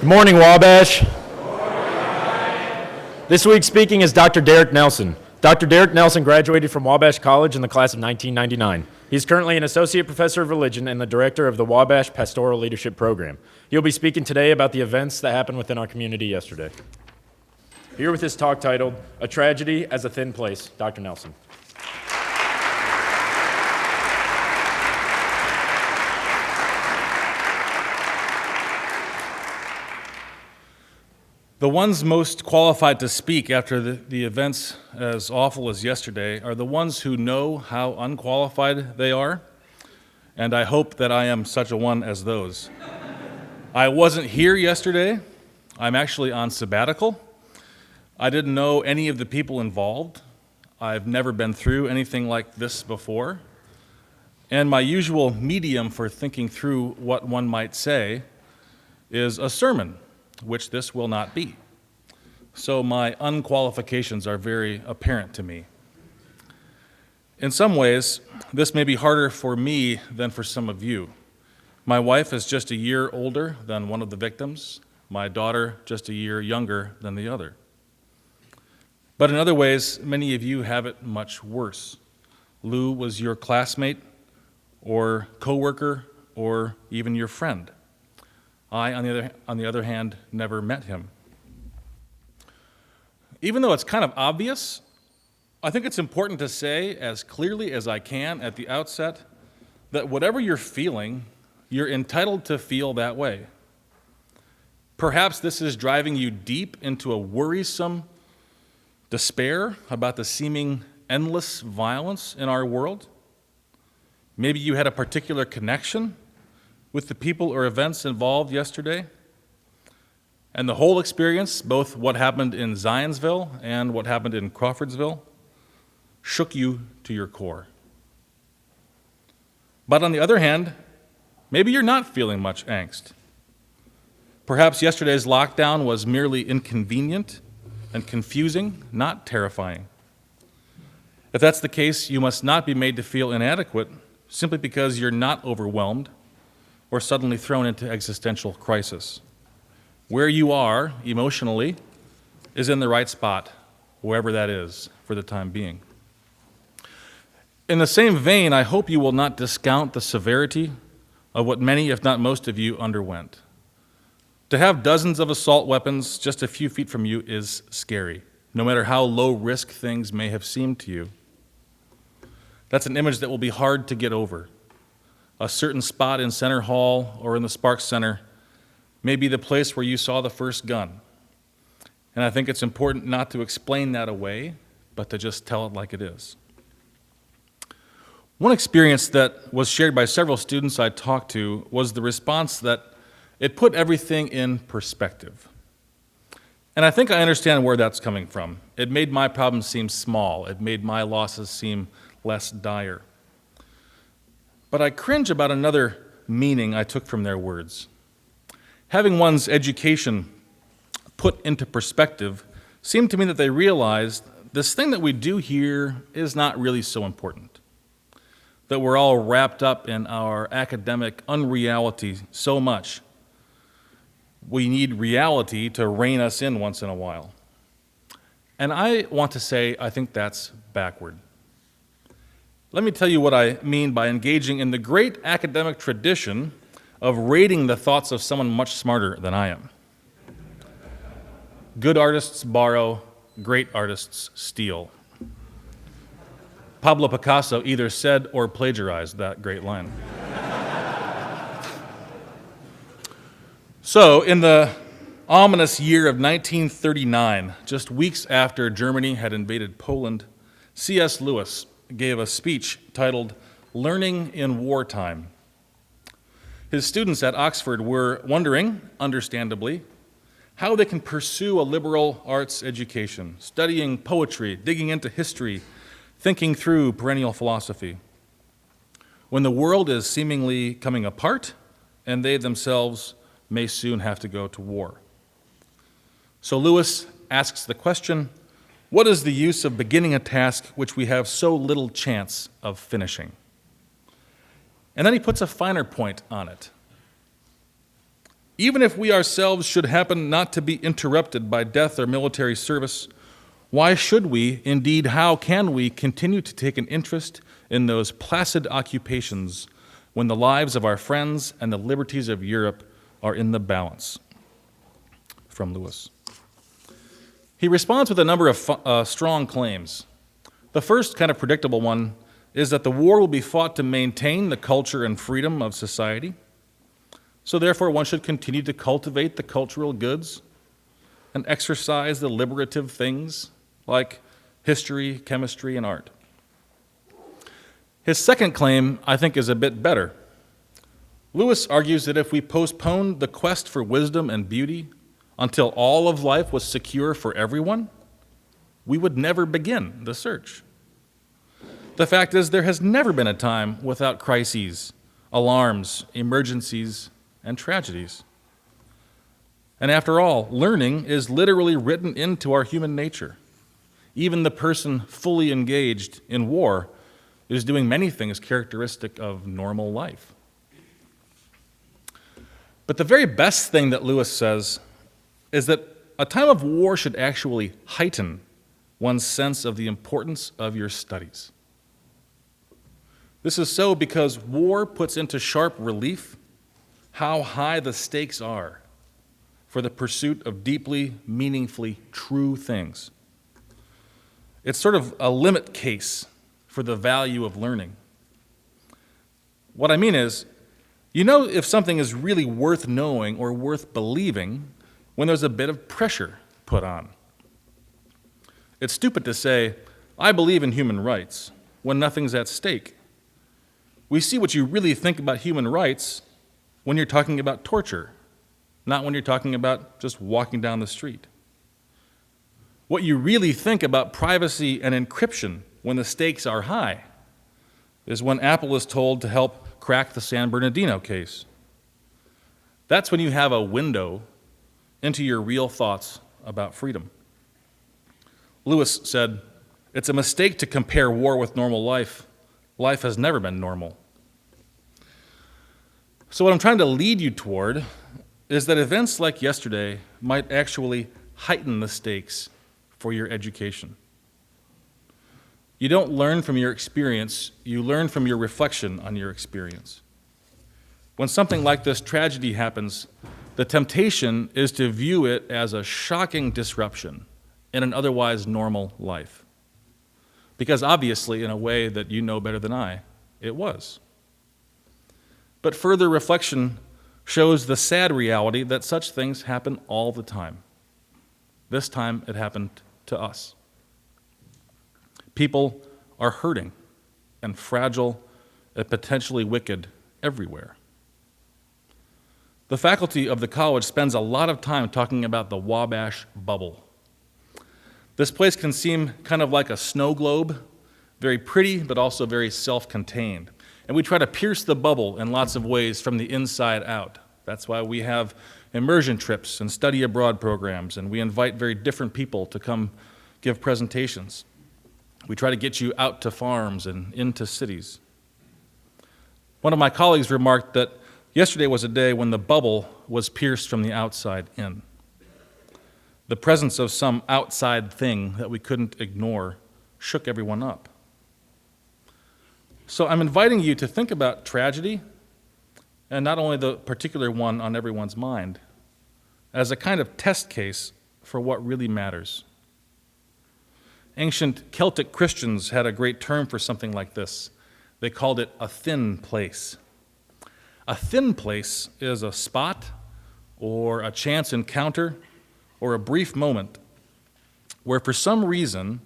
Good morning, Wabash. This week's speaking is Dr. Derek Nelson. Dr. Derek Nelson graduated from Wabash College in the class of 1999. He's currently an associate professor of religion and the director of the Wabash Pastoral Leadership Program. He'll be speaking today about the events that happened within our community yesterday. Here with his talk titled, A Tragedy as a Thin Place, Dr. Nelson. The ones most qualified to speak after the events as awful as yesterday are the ones who know how unqualified they are, and I hope that I am such a one as those. I wasn't here yesterday. I'm actually on sabbatical. I didn't know any of the people involved. I've never been through anything like this before, and my usual medium for thinking through what one might say is a sermon, which this will not be. So my unqualifications are very apparent to me. In some ways, this may be harder for me than for some of you. My wife is just a year older than one of the victims, my daughter just a year younger than the other. But in other ways, many of you have it much worse. Lou was your classmate, or coworker, or even your friend. I, on the other hand, never met him. Even though it's kind of obvious, I think it's important to say as clearly as I can at the outset that whatever you're feeling, you're entitled to feel that way. Perhaps this is driving you deep into a worrisome despair about the seeming endless violence in our world. Maybe you had a particular connection with the people or events involved yesterday, and the whole experience, both what happened in Zionsville and what happened in Crawfordsville, shook you to your core. But on the other hand, maybe you're not feeling much angst. Perhaps yesterday's lockdown was merely inconvenient and confusing, not terrifying. If that's the case, you must not be made to feel inadequate simply because you're not overwhelmed or suddenly thrown into existential crisis. Where you are emotionally is in the right spot, wherever that is, for the time being. In the same vein, I hope you will not discount the severity of what many, if not most of you, underwent. To have dozens of assault weapons just a few feet from you is scary, no matter how low risk things may have seemed to you. That's an image that will be hard to get over. A certain spot in Center Hall or in the Sparks Center may be the place where you saw the first gun. And I think it's important not to explain that away, but to just tell it like it is. One experience that was shared by several students I talked to was the response that it put everything in perspective. And I think I understand where that's coming from. It made my problems seem small. It made my losses seem less dire. But I cringe about another meaning I took from their words. Having one's education put into perspective seemed to me that they realized this thing that we do here is not really so important, that we're all wrapped up in our academic unreality so much. We need reality to rein us in once in a while. And I want to say I think that's backward. Let me tell you what I mean by engaging in the great academic tradition of rating the thoughts of someone much smarter than I am. Good artists borrow, great artists steal. Pablo Picasso either said or plagiarized that great line. So, in the ominous year of 1939, just weeks after Germany had invaded Poland, C.S. Lewis gave a speech titled Learning in Wartime. His students at Oxford were wondering, understandably, how they can pursue a liberal arts education, studying poetry, digging into history, thinking through perennial philosophy, when the world is seemingly coming apart and they themselves may soon have to go to war. So Lewis asks the question, what is the use of beginning a task which we have so little chance of finishing? And then he puts a finer point on it. Even if we ourselves should happen not to be interrupted by death or military service, why should we, indeed, how can we continue to take an interest in those placid occupations when the lives of our friends and the liberties of Europe are in the balance? From Lewis. He responds with a number of strong claims. The first, kind of predictable one, is that the war will be fought to maintain the culture and freedom of society. So therefore, one should continue to cultivate the cultural goods and exercise the liberative things like history, chemistry, and art. His second claim, I think, is a bit better. Lewis argues that if we postponed the quest for wisdom and beauty until all of life was secure for everyone, we would never begin the search. The fact is, there has never been a time without crises, alarms, emergencies, and tragedies. And after all, learning is literally written into our human nature. Even the person fully engaged in war is doing many things characteristic of normal life. But the very best thing that Lewis says is that a time of war should actually heighten one's sense of the importance of your studies. This is so because war puts into sharp relief how high the stakes are for the pursuit of deeply, meaningfully true things. It's sort of a limit case for the value of learning. What I mean is, you know if something is really worth knowing or worth believing when there's a bit of pressure put on. It's stupid to say, I believe in human rights, when nothing's at stake. We see what you really think about human rights when you're talking about torture, not when you're talking about just walking down the street. What you really think about privacy and encryption when the stakes are high is when Apple is told to help crack the San Bernardino case. That's when you have a window into your real thoughts about freedom. Lewis said, "It's a mistake to compare war with normal life. Life has never been normal." So what I'm trying to lead you toward is that events like yesterday might actually heighten the stakes for your education. You don't learn from your experience, you learn from your reflection on your experience. When something like this tragedy happens, the temptation is to view it as a shocking disruption in an otherwise normal life. Because obviously, in a way that you know better than I, it was. But further reflection shows the sad reality that such things happen all the time. This time it happened to us. People are hurting and fragile and potentially wicked everywhere. The faculty of the college spends a lot of time talking about the Wabash Bubble. This place can seem kind of like a snow globe, very pretty but also very self-contained. And we try to pierce the bubble in lots of ways from the inside out. That's why we have immersion trips and study abroad programs, and we invite very different people to come give presentations. We try to get you out to farms and into cities. One of my colleagues remarked that yesterday was a day when the bubble was pierced from the outside in. The presence of some outside thing that we couldn't ignore shook everyone up. So I'm inviting you to think about tragedy, and not only the particular one on everyone's mind, as a kind of test case for what really matters. Ancient Celtic Christians had a great term for something like this. They called it a thin place. A thin place is a spot or a chance encounter or a brief moment where for some reason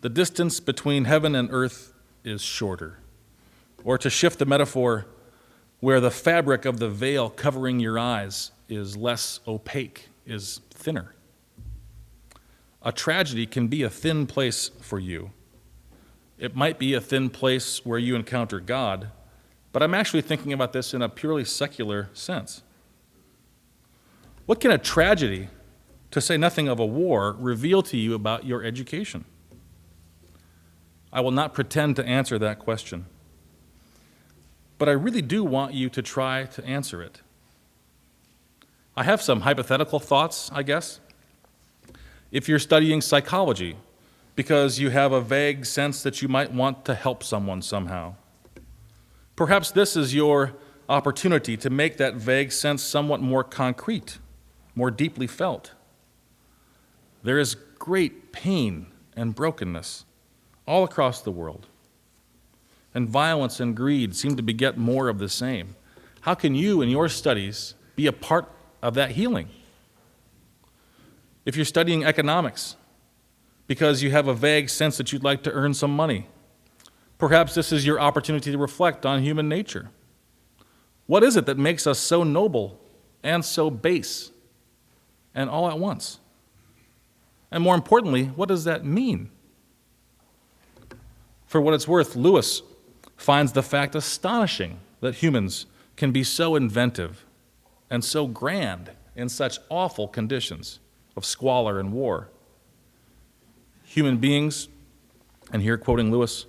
the distance between heaven and earth is shorter. Or to shift the metaphor, where the fabric of the veil covering your eyes is less opaque, is thinner. A tragedy can be a thin place for you. It might be a thin place where you encounter God, but I'm actually thinking about this in a purely secular sense. What can a tragedy, to say nothing of a war, reveal to you about your education? I will not pretend to answer that question. But I really do want you to try to answer it. I have some hypothetical thoughts, I guess. If you're studying psychology because you have a vague sense that you might want to help someone somehow, perhaps this is your opportunity to make that vague sense somewhat more concrete, more deeply felt. There is great pain and brokenness all across the world, and violence and greed seem to beget more of the same. How can you, in your studies, be a part of that healing? If you're studying economics because you have a vague sense that you'd like to earn some money, perhaps this is your opportunity to reflect on human nature. What is it that makes us so noble and so base, and all at once? And more importantly, what does that mean? For what it's worth, Lewis finds the fact astonishing that humans can be so inventive and so grand in such awful conditions of squalor and war. Human beings, and here quoting Lewis,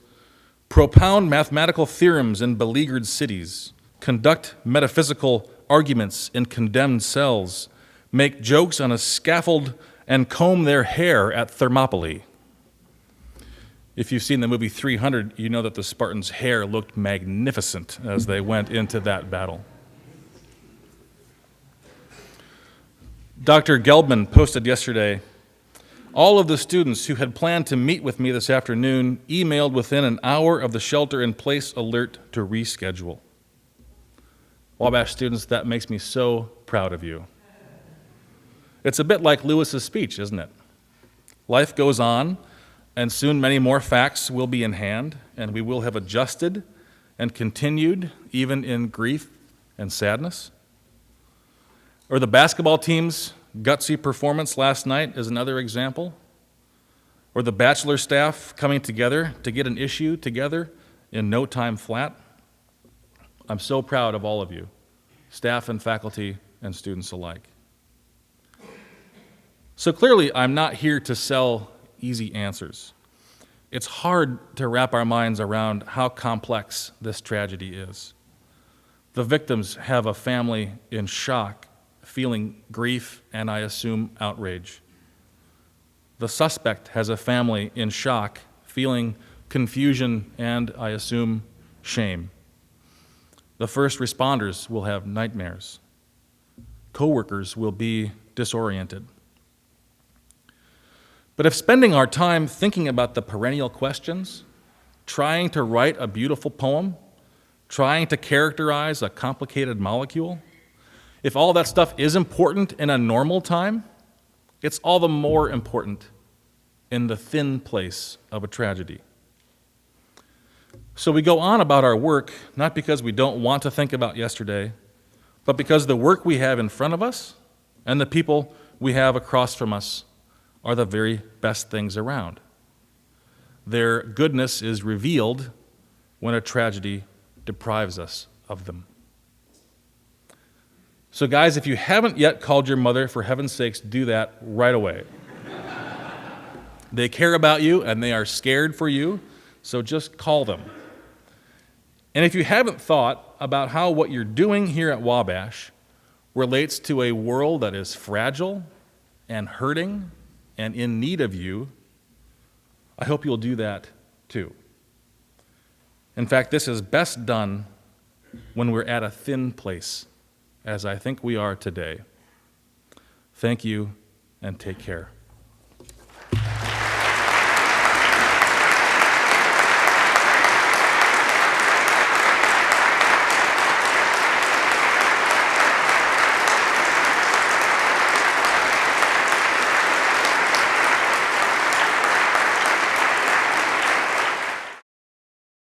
propound mathematical theorems in beleaguered cities, conduct metaphysical arguments in condemned cells, make jokes on a scaffold, and comb their hair at Thermopylae. If you've seen the movie 300, you know that the Spartans' hair looked magnificent as they went into that battle. Dr. Gelbman posted yesterday, all of the students who had planned to meet with me this afternoon emailed within an hour of the shelter-in-place alert to reschedule. Wabash students, that makes me so proud of you. It's a bit like Lewis's speech, isn't it? Life goes on, and soon many more facts will be in hand, and we will have adjusted and continued, even in grief and sadness. Or the basketball team's gutsy performance last night is another example. Or the bachelor staff coming together to get an issue together in no time flat. I'm so proud of all of you, staff and faculty and students alike. So clearly, I'm not here to sell easy answers. It's hard to wrap our minds around how complex this tragedy is. The victims have a family in shock, feeling grief and, I assume, outrage. The suspect has a family in shock, feeling confusion and, I assume, shame. The first responders will have nightmares. Coworkers will be disoriented. But if spending our time thinking about the perennial questions, trying to write a beautiful poem, trying to characterize a complicated molecule, if all that stuff is important in a normal time, it's all the more important in the thin place of a tragedy. So we go on about our work, not because we don't want to think about yesterday, but because the work we have in front of us and the people we have across from us are the very best things around. Their goodness is revealed when a tragedy deprives us of them. So guys, if you haven't yet called your mother, for heaven's sakes, do that right away. They care about you and they are scared for you, so just call them. And if you haven't thought about how what you're doing here at Wabash relates to a world that is fragile and hurting and in need of you, I hope you'll do that too. In fact, this is best done when we're at a thin place, as I think we are today. Thank you, and take care.